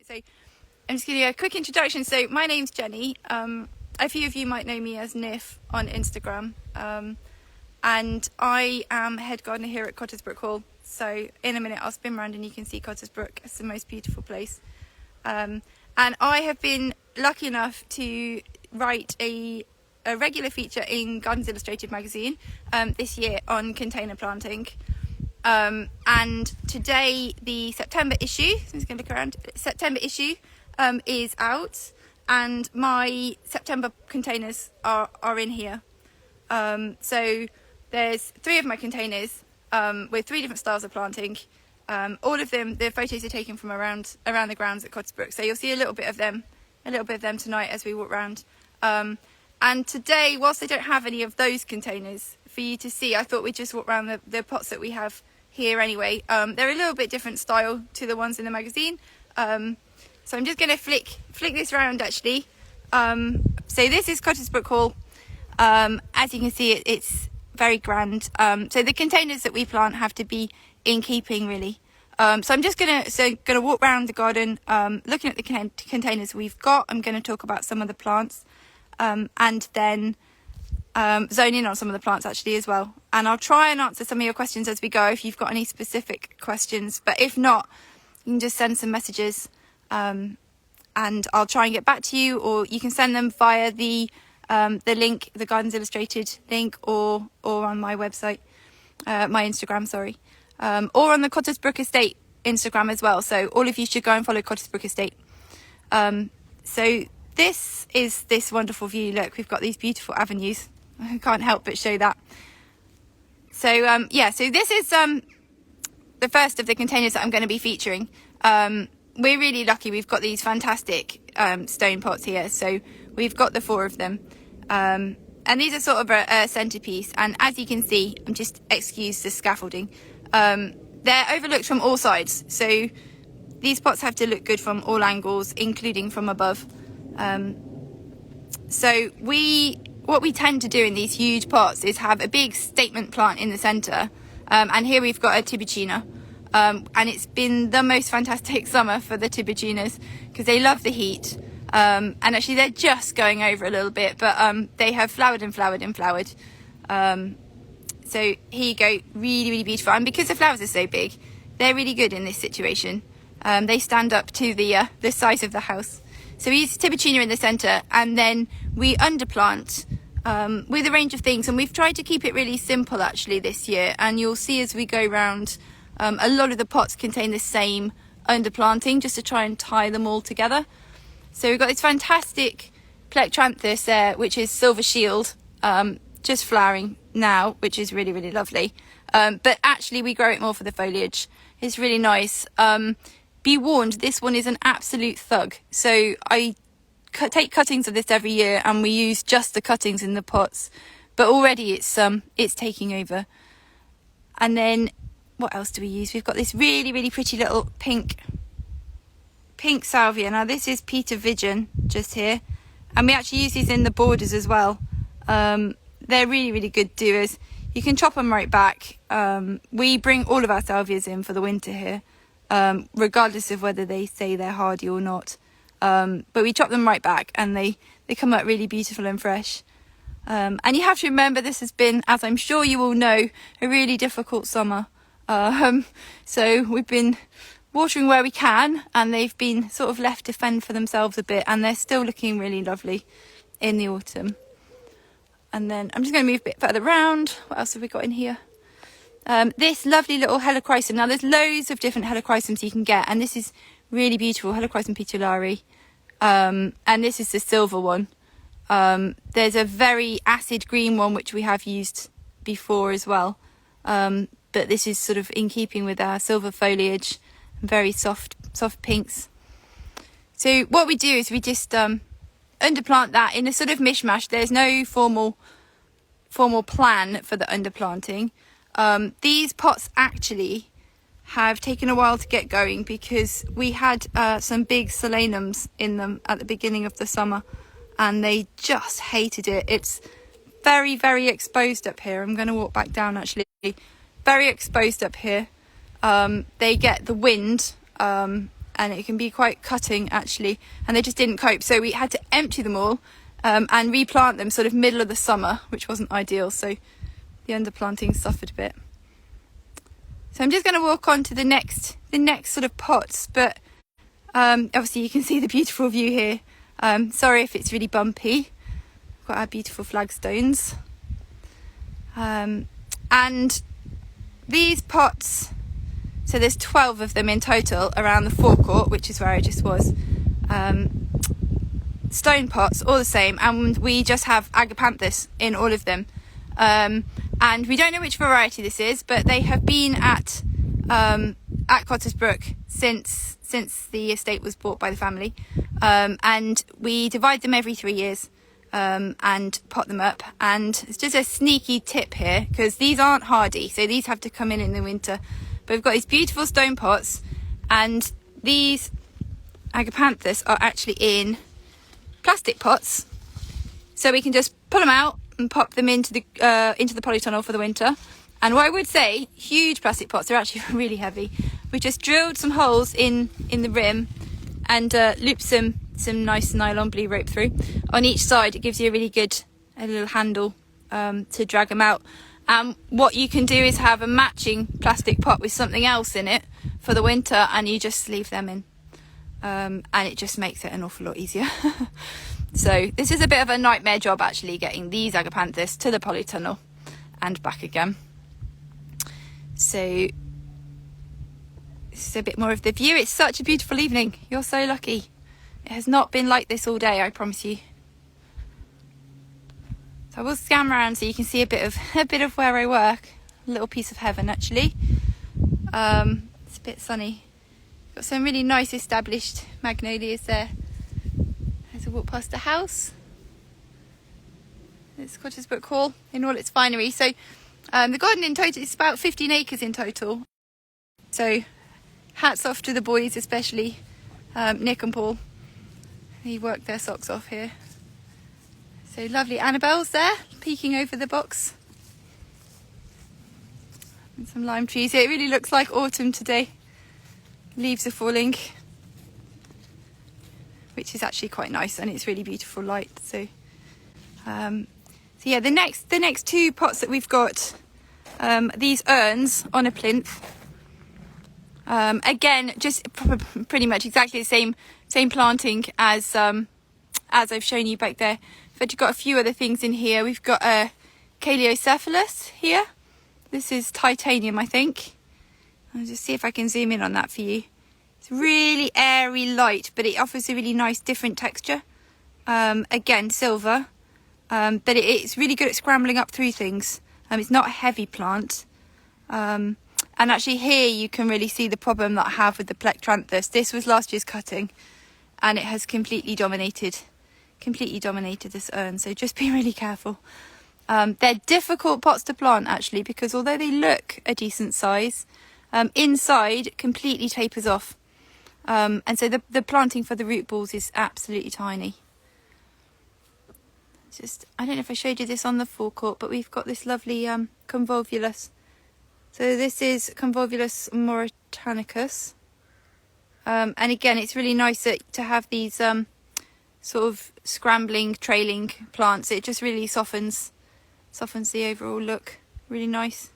So I'm just giving you a quick introduction. So my name's Jenny. A few of you might know me as Nif on Instagram. And I am head gardener here at Cottesbrooke Hall. So in a minute I'll spin around and you can see Cottesbrooke. It's the most beautiful place. And I have been lucky enough to write a regular feature in Gardens Illustrated magazine this year on container planting. And today the September issue, so I'm just going to look around, September issue is out, and my September containers are in here. So there's 3 of my containers with 3 different styles of planting. All of them, the photos are taken from around the grounds at Cottesbrooke, so you'll see a little bit of them tonight as we walk around. And today, whilst I don't have any of those containers for you to see, I thought we'd just walk around the pots that we have here anyway. They're a little bit different style to the ones in the magazine. So I'm just going to flick this round actually. So this is Cottesbrooke Hall. As you can see, it's very grand. So the containers that we plant have to be in keeping really. So I'm just gonna walk around the garden, looking at the containers we've got. I'm going to talk about some of the plants, and then zone in on some of the plants actually as well. And I'll try and answer some of your questions as we go if you've got any specific questions. But if not, you can just send some messages, and I'll try and get back to you, or you can send them via the link, the Gardens Illustrated link, or on my website, my Instagram, sorry. Or on the Cottesbrooke Estate Instagram as well. So all of you should go and follow Cottesbrooke Estate. So this is this wonderful view. Look, we've got these beautiful avenues. I can't help but show that. So yeah, so this is the first of the containers that I'm going to be featuring. We're really lucky. We've got these fantastic stone pots here. So we've got the 4 of them. And these are sort of a centerpiece. And as you can see, I'm just excuse the scaffolding. They're overlooked from all sides, so these pots have to look good from all angles, including from above. So what we tend to do in these huge pots is have a big statement plant in the centre, and here we've got a tibucina, and it's been the most fantastic summer for the tibucinas because they love the heat, and actually they're just going over a little bit, but they have flowered and flowered and flowered. So here you go, really, really beautiful. And because the flowers are so big, they're really good in this situation. They stand up to the size of the house. So we use tibucina in the centre, and then we underplant with a range of things. And we've tried to keep it really simple actually this year. And you'll see as we go round, a lot of the pots contain the same underplanting just to try and tie them all together. So we've got this fantastic Plectranthus there, which is silver shield, just flowering now, which is really, really lovely. But actually we grow it more for the foliage. It's really nice. Be warned, this one is an absolute thug. So I take cuttings of this every year, and we use just the cuttings in the pots. But already it's taking over. And then what else do we use? We've got this really, really pretty little pink salvia. Now this is Peter Vision just here, and we actually use these in the borders as well. They're really, really good doers. You can chop them right back. We bring all of our salvias in for the winter here, regardless of whether they say they're hardy or not. But we chop them right back, and they come up really beautiful and fresh. And you have to remember this has been, as I'm sure you all know, a really difficult summer. So we've been watering where we can, and they've been sort of left to fend for themselves a bit, and they're still looking really lovely in the autumn. And then I'm just going to move a bit further around. What else have we got in here? This lovely little helichrysum. Now there's loads of different helichrysums you can get, and this is really beautiful, Helichrysum petulari. And this is the silver one. There's a very acid green one which we have used before as well. But this is sort of in keeping with our silver foliage, very soft pinks. So what we do is we just underplant that in a sort of mishmash. There's no formal plan for the underplanting. These pots actually have taken a while to get going because we had some big solanums in them at the beginning of the summer, and they just hated it. It's very, very exposed up here. I'm going to walk back down actually. Very exposed up here. They get the wind and and it can be quite cutting actually, and they just didn't cope, so we had to empty them all and replant them sort of middle of the summer, which wasn't ideal, so the underplanting suffered a bit. So I'm just going to walk on to the next sort of pots, but obviously you can see the beautiful view here. Sorry if it's really bumpy. We've got our beautiful flagstones. And these pots, so there's 12 of them in total around the forecourt, which is where I just was. Stone pots, all the same, and we just have Agapanthus in all of them. And we don't know which variety this is, but they have been at Cottesbrooke since the estate was bought by the family. And we divide them every 3 years and pot them up. And it's just a sneaky tip here, because these aren't hardy, so these have to come in the winter. But we've got these beautiful stone pots, and these Agapanthus are actually in plastic pots, so we can just pull them out and pop them into the polytunnel for the winter. And what I would say, huge plastic pots, they're actually really heavy. We just drilled some holes in the rim and looped some nice nylon blue rope through on each side. It gives you a little handle to drag them out. What you can do is have a matching plastic pot with something else in it for the winter, and you just leave them in. And it just makes it an awful lot easier. So this is a bit of a nightmare job actually, getting these Agapanthus to the polytunnel and back again. So this is a bit more of the view. It's such a beautiful evening. You're so lucky. It has not been like this all day, I promise you. So I will scan around so you can see a bit of where I work. A little piece of heaven actually. It's a bit sunny. Got some really nice established magnolias there. As I walk past the house. It's Cottesbrooke Hall in all its finery. So the garden in total is about 15 acres in total. So hats off to the boys, especially Nick and Paul. They work their socks off here. So lovely. Annabelle's there, peeking over the box. And some lime trees. It really looks like autumn today. Leaves are falling, which is actually quite nice, and it's really beautiful light. So yeah, the next two pots that we've got, these urns on a plinth. Again, just pretty much exactly the same planting as I've shown you back there. But you've got a few other things in here. We've got a Caliocephalus here. This is titanium, I think. I'll just see if I can zoom in on that for you. It's really airy light, but it offers a really nice different texture. Again, silver, but it's really good at scrambling up through things. It's not a heavy plant. And actually here you can really see the problem that I have with the Plectranthus. This was last year's cutting, and it has completely dominated this urn, so just be really careful. They're difficult pots to plant actually, because although they look a decent size, inside completely tapers off, and so the planting for the root balls is absolutely tiny. I don't know if I showed you this on the forecourt, but we've got this lovely convolvulus. So this is Convolvulus mauritanicus, and again it's really nice to have these sort of scrambling, trailing plants. It just really softens the overall look. Really nice.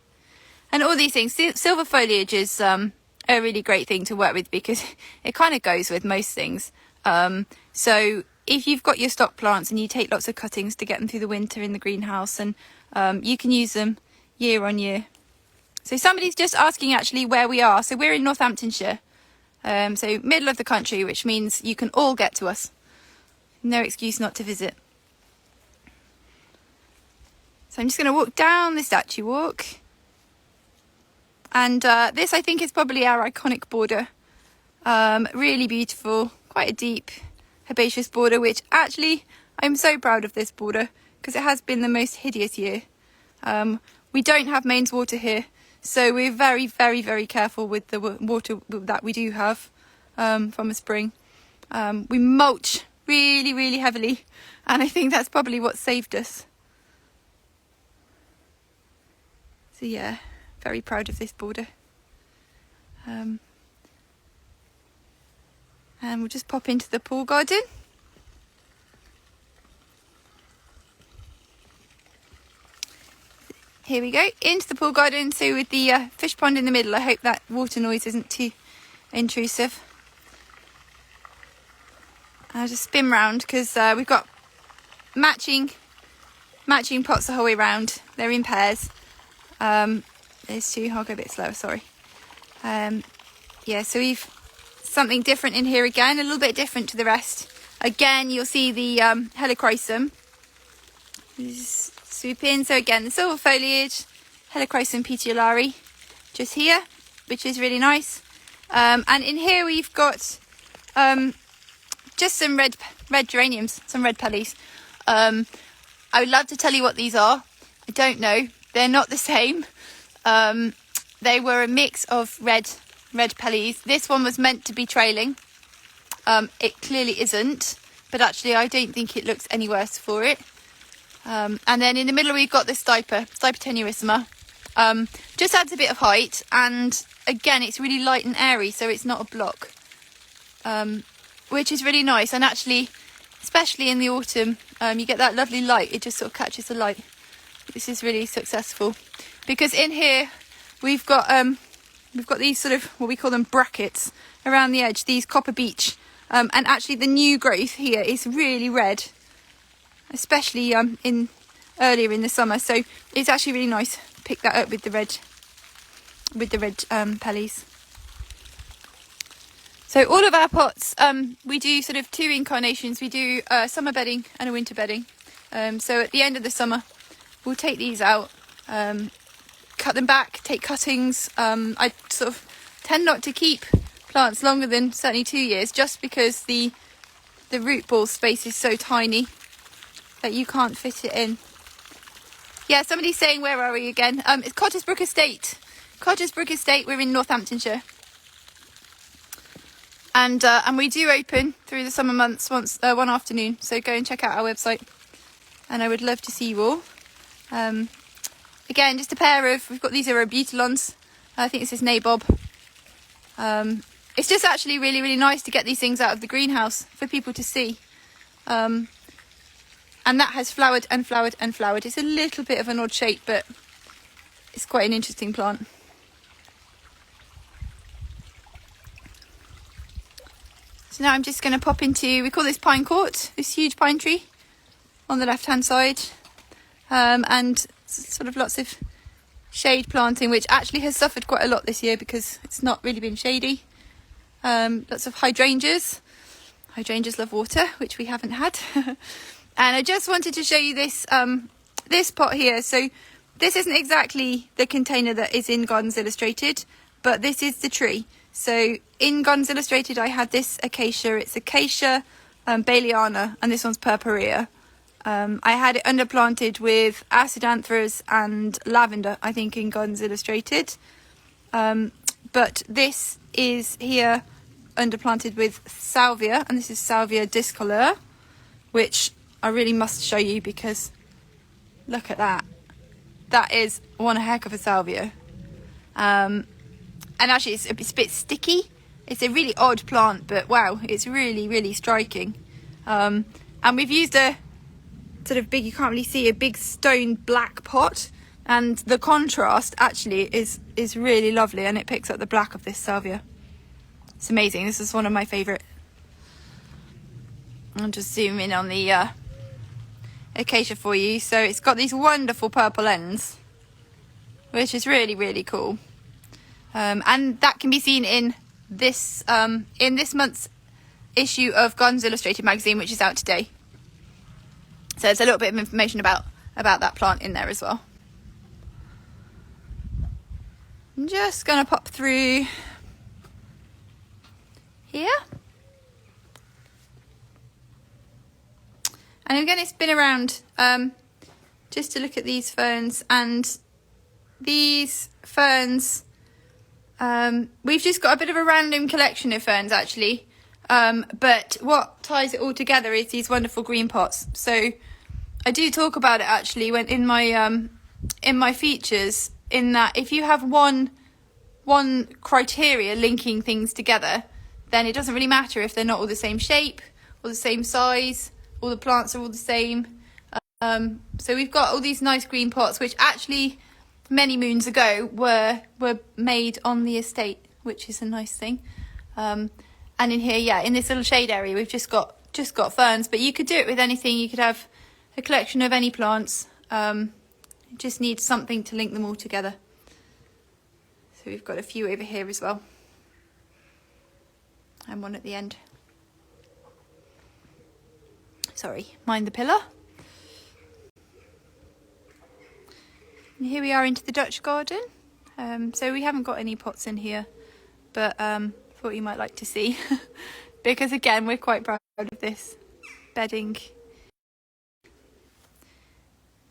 And all these things, silver foliage is a really great thing to work with, because it kind of goes with most things. So if you've got your stock plants and you take lots of cuttings to get them through the winter in the greenhouse, and you can use them year on year. So somebody's just asking actually where we are. So we're in Northamptonshire, so middle of the country, which means you can all get to us. No excuse not to visit. So I'm just going to walk down the statue walk. And this I think is probably our iconic border. Really beautiful, quite a deep herbaceous border, which actually I'm so proud of this border, because it has been the most hideous year. We don't have mains water here, so we're very, very, very careful with the water that we do have from a spring. We mulch really, really heavily, and I think that's probably what saved us. So yeah, very proud of this border. And we'll just pop into the pool garden. Here we go, into the pool garden. So with the fish pond in the middle, I hope that water noise isn't too intrusive. I'll just spin round because we've got matching pots the whole way round. They're in pairs. There's two. I'll go a bit slower, sorry. Yeah, so we've something different in here again, a little bit different to the rest. Again, you'll see the helichrysum. Just swoop in. So again, the silver foliage, helichrysum petiolari, just here, which is really nice. And in here we've got just some red geraniums, some red pellies. I would love to tell you what these are. I don't know. They're not the same. They were a mix of red pellies. This one was meant to be trailing. It clearly isn't, but actually I don't think it looks any worse for it. And then in the middle we've got this stiper tenuissima. Just adds a bit of height, and again it's really light and airy, so it's not a block, which is really nice. And actually, especially in the autumn, you get that lovely light. It just sort of catches the light. This is really successful because in here we've got these sort of, what we call them, brackets around the edge, these copper beech, and actually the new growth here is really red, especially in earlier in the summer. So it's actually really nice. Pick that up with the red pellies. So all of our pots, we do sort of two incarnations. We do summer bedding and a winter bedding. So at the end of the summer, we'll take these out, cut them back, take cuttings. I sort of tend not to keep plants longer than certainly 2 years, just because the root ball space is so tiny that you can't fit it in. Yeah, somebody's saying, where are we again? It's Cottesbrooke Estate. Cottesbrooke Estate, we're in Northamptonshire. And we do open through the summer months once one afternoon. So go and check out our website. And I would love to see you all. Again, just a pair of, we've got these are butylons. I think this is nabob. It's just actually really, really nice to get these things out of the greenhouse for people to see. And that has flowered and flowered and flowered. It's a little bit of an odd shape, but it's quite an interesting plant. So now I'm just going to pop into, we call this pine court, this huge pine tree on the left hand side. And sort of lots of shade planting, which actually has suffered quite a lot this year because it's not really been shady. Lots of hydrangeas. Hydrangeas love water, which we haven't had. And I just wanted to show you this this pot here. So this isn't exactly the container that is in Gardens Illustrated, but this is the tree. So in Gardens Illustrated I had this acacia. It's Acacia Baileyana, and this one's Purpurea. I had it underplanted with Acidanthus and lavender, I think, in Gardens Illustrated. But this is here underplanted with salvia, and this is Salvia discolor, which I really must show you because look at that. That is one heck of a salvia. And actually it's a bit sticky. It's a really odd plant, but wow, it's really, really striking. And we've used a sort of big, you can't really see, a big stone black pot, and the contrast actually is really lovely, and it picks up the black of this salvia. It's amazing. This is one of my favourite. I'll just zoom in on the acacia for you. So it's got these wonderful purple ends, which is really, really cool. And that can be seen in this month's issue of Gardens Illustrated magazine, which is out today. So there's a little bit of information about that plant in there as well. I'm just going to pop through here. And I'm going to spin around just to look at these ferns. And these ferns, we've just got a bit of a random collection of ferns actually. But what ties it all together is these wonderful green pots. So I do talk about it actually when in my features, in that if you have one criteria linking things together, then it doesn't really matter if they're not all the same shape or the same size, all the plants are all the same. So we've got all these nice green pots, which actually many moons ago were made on the estate, which is a nice thing. And in here, yeah, in this little shade area, we've just got ferns, but you could do it with anything. You could have a collection of any plants. You just need something to link them all together. So we've got a few over here as well, and one at the end. Sorry, mind the pillar. And here we are into the Dutch garden. So we haven't got any pots in here, but thought you might like to see because again we're quite proud of this bedding.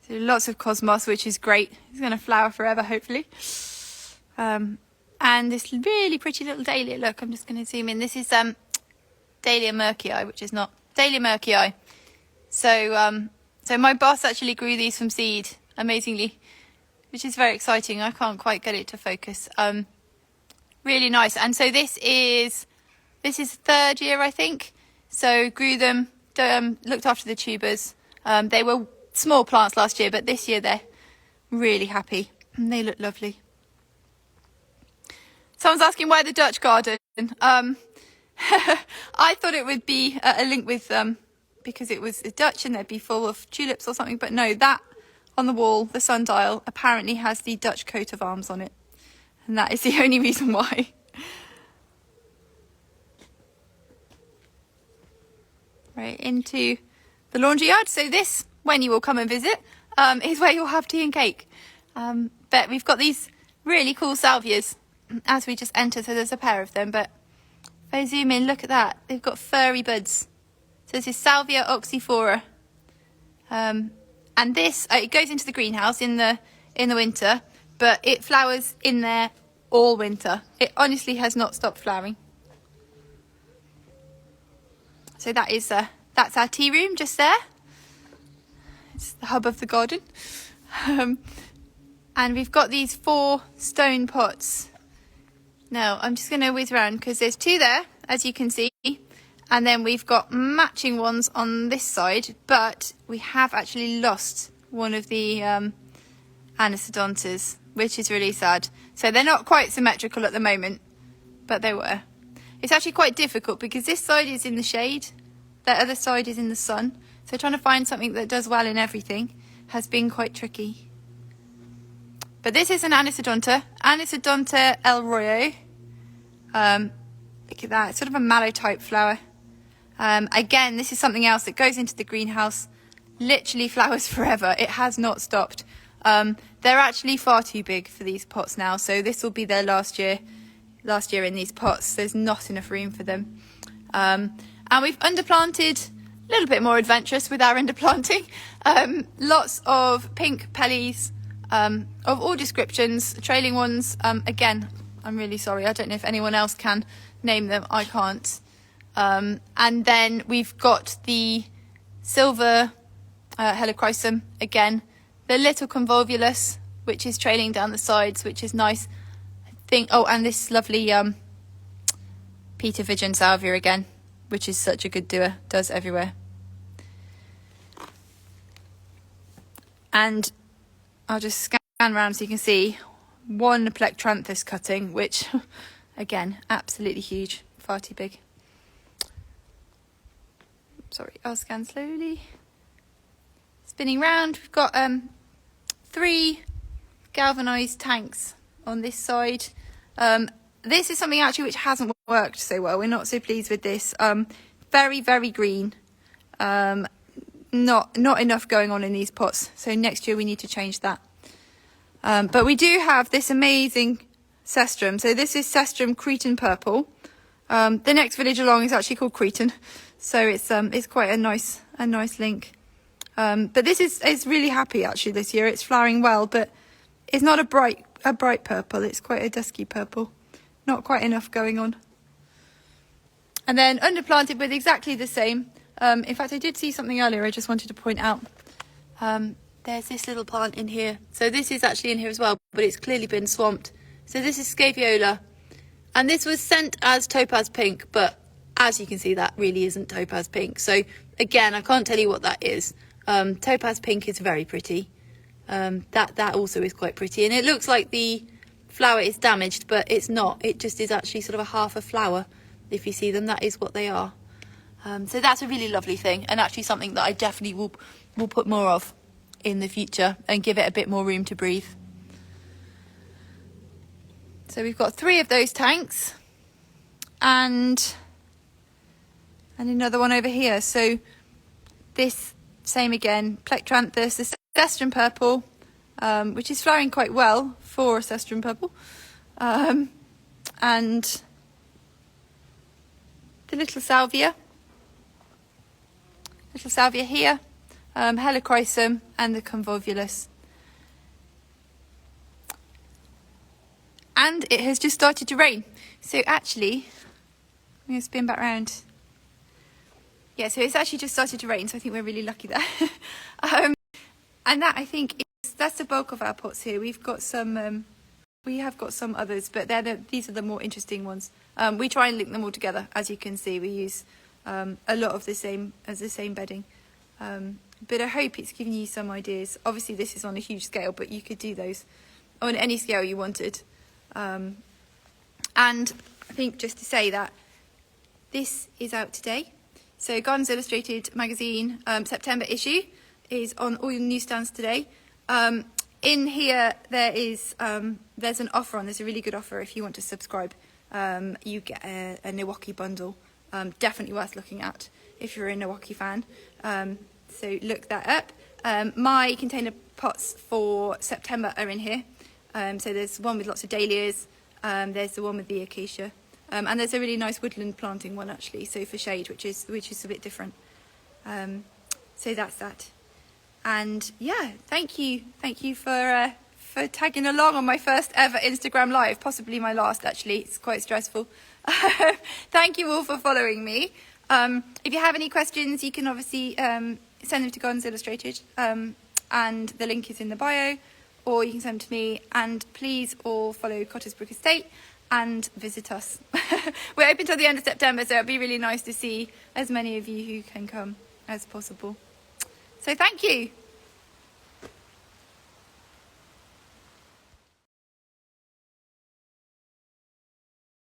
So lots of cosmos, which is great. It's going to flower forever, hopefully. And this really pretty little dahlia. Look, I'm just going to zoom in. This is Dahlia murkii, which is not Dahlia murkii. So my boss actually grew these from seed, amazingly, which is very exciting. I can't quite get it to focus. Really nice. And so this is third year, I think. So grew them, looked after the tubers. They were small plants last year, but this year they're really happy and they look lovely. Someone's asking why the Dutch garden. I thought it would be a link with because it was Dutch and they'd be full of tulips or something, but no, that on the wall, the sundial, apparently has the Dutch coat of arms on it, and that is the only reason why. Right, into the laundry yard. So this, when you will come and visit, is where you'll have tea and cake. But we've got these really cool salvias as we just enter, so there's a pair of them, but if I zoom in, look at that, they've got furry buds. So this is Salvia oxyphora, and this it goes into the greenhouse in the winter, but it flowers in there all winter. It honestly has not stopped flowering. So that is that's our tea room just there. It's the hub of the garden. And we've got these 4 stone pots. Now I'm just going to whiz around because there's 2 there, as you can see, and then we've got matching ones on this side, but we have actually lost one of the anisodontas, which is really sad. So they're not quite symmetrical at the moment, but they were. It's actually quite difficult because this side is in the shade, the other side is in the sun. So trying to find something that does well in everything has been quite tricky. But this is an anisodonta, Anisodonta El Royo. Look at that, it's sort of a mallow type flower. Again, this is something else that goes into the greenhouse, literally flowers forever. It has not stopped. They're actually far too big for these pots now, so this will be their last year in these pots. There's not enough room for them. And we've underplanted, a little bit more adventurous with our underplanting. Lots of pink pellies of all descriptions, trailing ones. Again, I'm really sorry, I don't know if anyone else can name them, I can't. And then we've got the silver helichrysum again, the little convolvulus, which is trailing down the sides, which is nice. I think, oh, and this lovely Peter Vigeon salvia again, which is such a good doer, does everywhere. And I'll just scan around so you can see one Plectranthus cutting, which again, absolutely huge, far too big. Sorry, I'll scan slowly. Spinning round, we've got 3 galvanised tanks on this side. This is something actually which hasn't worked so well. We're not so pleased with this. Very, very green. Not enough going on in these pots. So next year we need to change that. But we do have this amazing cestrum. So this is Cestrum Cretan Purple. The next village along is actually called Cretan. So it's quite a nice link. But this is really happy actually this year. It's flowering well, but it's not a bright purple. It's quite a dusky purple. Not quite enough going on. And then underplanted with exactly the same. In fact, I did see something earlier I just wanted to point out. There's this little plant in here. So this is actually in here as well, but it's clearly been swamped. So this is Scaviola. And this was sent as topaz pink, but as you can see, that really isn't topaz pink. So again, I can't tell you what that is. Topaz pink is very pretty. That also is quite pretty, and it looks like the flower is damaged, but it's not. It just is actually sort of a half a flower. If you see them, that is what they are. So that's a really lovely thing, and actually something that I definitely will put more of in the future and give it a bit more room to breathe. So we've got 3 of those tanks, and another one over here. So this, same again, Plectranthus, the cestrum purple, which is flowering quite well for a cestrum purple, and the little salvia here, helichrysum, and the convolvulus. And it has just started to rain. So actually, I'm going to spin back round. Yeah, so it's actually just started to rain, so I think we're really lucky there. And that, I think, that's the bulk of our pots here. We've got some, we have got some others, but these are the more interesting ones. We try and link them all together. As you can see, we use a lot of the same bedding. But I hope it's giving you some ideas. Obviously, this is on a huge scale, but you could do those on any scale you wanted. And I think just to say that this is out today. So Gardens Illustrated magazine, September issue, is on all your newsstands today. In here there's an offer on. There's a really good offer if you want to subscribe. You get a Milwaukee bundle. Definitely worth looking at if you're a Milwaukee fan. So look that up. My container pots for September are in here. So there's one with lots of dahlias. There's the one with the acacia. And there's a really nice woodland planting one actually, so for shade, which is a bit different. So that's that. And yeah, thank you for tagging along on my first ever Instagram live, possibly my last actually. It's quite stressful. Thank you all for following me. If you have any questions, you can obviously send them to Gardens Illustrated, and the link is in the bio, or you can send them to me. And please all follow Cottesbrooke Estate and visit us. We're open till the end of September, so it'll be really nice to see as many of you who can come as possible. So thank you.